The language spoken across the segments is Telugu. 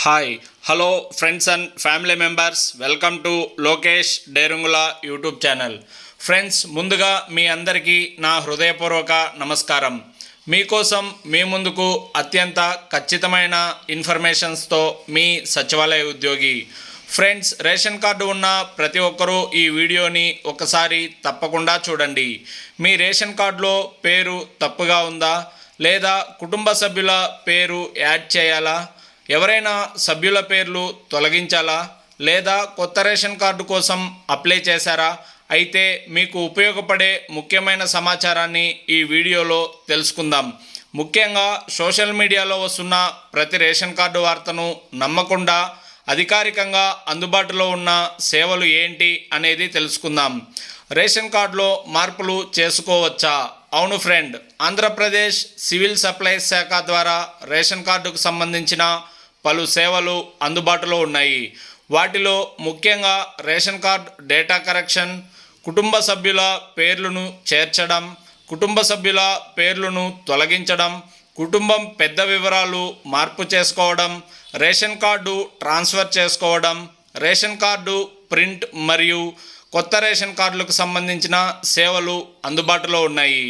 Hi hello friends and family members, welcome to Lokesh డేరుంగుల YouTube channel. Friends, ముందుగా మీ అందరికీ నా హృదయపూర్వక నమస్కారం. మీకోసం మీ ముందుకు అత్యంత ఖచ్చితమైన ఇన్ఫర్మేషన్స్తో మీ సచివాలయ ఉద్యోగి. ఫ్రెండ్స్, రేషన్ కార్డు ఉన్న ప్రతి ఒక్కరూ ఈ వీడియోని ఒకసారి తప్పకుండా చూడండి. మీ రేషన్ కార్డులో పేరు తప్పుగా ఉందా, లేదా కుటుంబ సభ్యుల పేరు యాడ్ చేయాలా, ఎవరైనా సభ్యుల పేర్లు తొలగించాలా, లేదా కొత్త రేషన్ కార్డు కోసం అప్లై చేశారా? అయితే మీకు ఉపయోగపడే ముఖ్యమైన సమాచారాన్ని ఈ వీడియోలో తెలుసుకుందాం. ముఖ్యంగా సోషల్ మీడియాలో వస్తున్న ప్రతి రేషన్ కార్డు వార్తను నమ్మకుండా అధికారికంగా అందుబాటులో ఉన్న సేవలు ఏంటి అనేది తెలుసుకుందాం. రేషన్ కార్డులో మార్పులు చేసుకోవచ్చా? అవును ఫ్రెండ్, ఆంధ్రప్రదేశ్ సివిల్ సప్లైస్ శాఖ ద్వారా రేషన్ కార్డుకు సంబంధించిన పలు సేవలు అందుబాటులో ఉన్నాయి. వాటిలో ముఖ్యంగా రేషన్ కార్డ్ డేటా కరెక్షన్, కుటుంబ సభ్యుల పేర్లను చేర్చడం, కుటుంబ సభ్యుల పేర్లను తొలగించడం, కుటుంబం పెద్ద వివరాలు మార్పు చేసుకోవడం, రేషన్ కార్డు ట్రాన్స్ఫర్ చేసుకోవడం, రేషన్ కార్డు ప్రింట్ మరియు కొత్త రేషన్ కార్డులకు సంబంధించిన సేవలు అందుబాటులో ఉన్నాయి.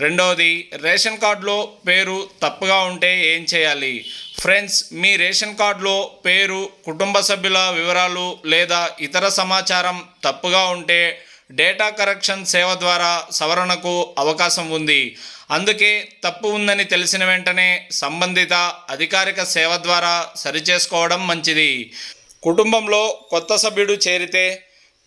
రెండవది, రేషన్ కార్డులో పేరు తప్పుగా ఉంటే ఏం చేయాలి? ఫ్రెండ్స్, మీ రేషన్ కార్డులో పేరు, కుటుంబ సభ్యుల వివరాలు లేదా ఇతర సమాచారం తప్పుగా ఉంటే డేటా కరెక్షన్ సేవ ద్వారా సవరణకు అవకాశం ఉంది. అందుకే తప్పు ఉందని తెలిసిన వెంటనే సంబంధిత అధికారిక సేవ ద్వారా సరిచేసుకోవడం మంచిది. కుటుంబంలో కొత్త సభ్యుడు చేరితే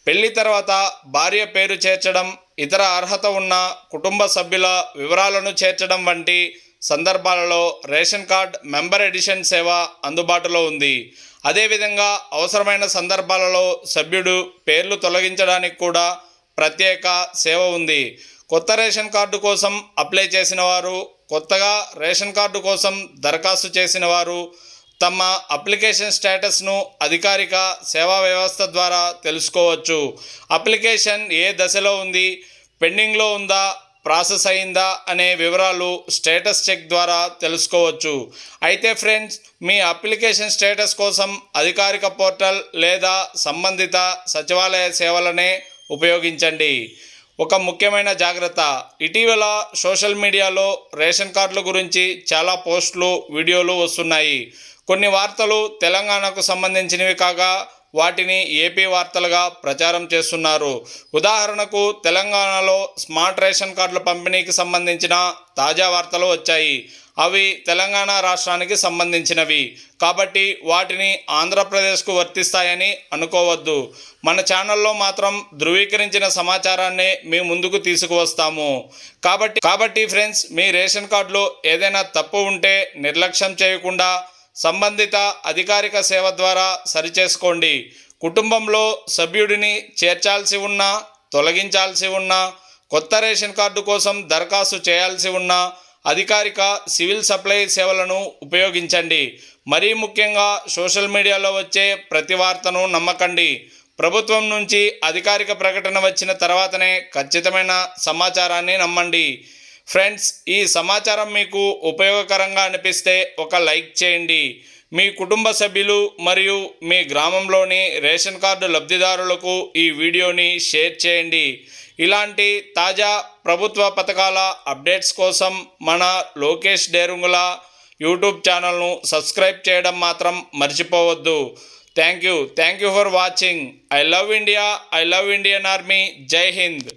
పెళ్లి తర్వాత భార్య పేరు చేర్చడం, ఇతర అర్హత ఉన్న కుటుంబ సభ్యుల వివరాలను చేర్చడం వంటి సందర్భాలలో రేషన్ కార్డ్ మెంబర్ ఎడిషన్ సేవ అందుబాటులో ఉంది. అదేవిధంగా అవసరమైన సందర్భాలలో సభ్యుడు పేర్లు తొలగించడానికి కూడా ప్రత్యేక సేవ ఉంది. కొత్త రేషన్ కార్డు కోసం అప్లై చేసిన వారు, కొత్తగా రేషన్ కార్డు కోసం దరఖాస్తు చేసిన వారు తమ అప్లికేషన్ స్టేటస్ను అధికారిక సేవా వ్యవస్థ ద్వారా తెలుసుకోవచ్చు. అప్లికేషన్ ఏ దశలో ఉంది, పెండింగ్లో ఉందా, ప్రాసెస్ అయిందా అనే వివరాలు స్టేటస్ చెక్ ద్వారా తెలుసుకోవచ్చు. అయితే ఫ్రెండ్స్, మీ అప్లికేషన్ స్టేటస్ కోసం అధికారిక పోర్టల్ లేదా సంబంధిత సచివాలయ సేవలనే ఉపయోగించండి. ఒక ముఖ్యమైన జాగ్రత్త, ఇటీవల సోషల్ మీడియాలో రేషన్ కార్డుల గురించి చాలా పోస్టులు, వీడియోలు వస్తున్నాయి. కొన్ని వార్తలు తెలంగాణకు సంబంధించినవి కాగా వాటిని ఏపీ వార్తలుగా ప్రచారం చేస్తున్నారు. ఉదాహరణకు, తెలంగాణలో స్మార్ట్ రేషన్ కార్డుల పంపిణీకి సంబంధించిన తాజా వార్తలు వచ్చాయి. అవి తెలంగాణ రాష్ట్రానికి సంబంధించినవి కాబట్టి వాటిని ఆంధ్రప్రదేశ్కు వర్తిస్తాయని అనుకోవద్దు. మన ఛానల్లో మాత్రం ధృవీకరించిన సమాచారాన్ని మీ ముందుకు తీసుకువస్తాము. కాబట్టి ఫ్రెండ్స్, మీ రేషన్ కార్డులో ఏదైనా తప్పు ఉంటే నిర్లక్ష్యం చేయకుండా సంబంధిత అధికారిక సేవ ద్వారా సరిచేసుకోండి. కుటుంబంలో సభ్యుడిని చేర్చాల్సి ఉన్నా, తొలగించాల్సి ఉన్నా, కొత్త రేషన్ కార్డు కోసం దరఖాస్తు చేయాల్సి ఉన్నా అధికారిక సివిల్ సప్లై సేవలను ఉపయోగించండి. మరీ ముఖ్యంగా సోషల్ మీడియాలో వచ్చే ప్రతి వార్తను నమ్మకండి. ప్రభుత్వం నుంచి అధికారిక ప్రకటన వచ్చిన తర్వాతనే ఖచ్చితమైన సమాచారాన్ని నమ్మండి. ఫ్రెండ్స్, ఈ సమాచారం మీకు ఉపయోగకరంగా అనిపిస్తే ఒక లైక్ చేయండి. మీ కుటుంబ సభ్యులు మరియు మీ గ్రామంలోని రేషన్ కార్డు లబ్ధిదారులకు ఈ వీడియోని షేర్ చేయండి. ఇలాంటి తాజా ప్రభుత్వ పథకాల అప్డేట్స్ కోసం మన లోకేష్ డేరుంగుల యూట్యూబ్ ఛానల్ను సబ్స్క్రైబ్ చేయడం మాత్రం మర్చిపోవద్దు. Thank you for watching. I love India, I love Indian army. జై హింద్.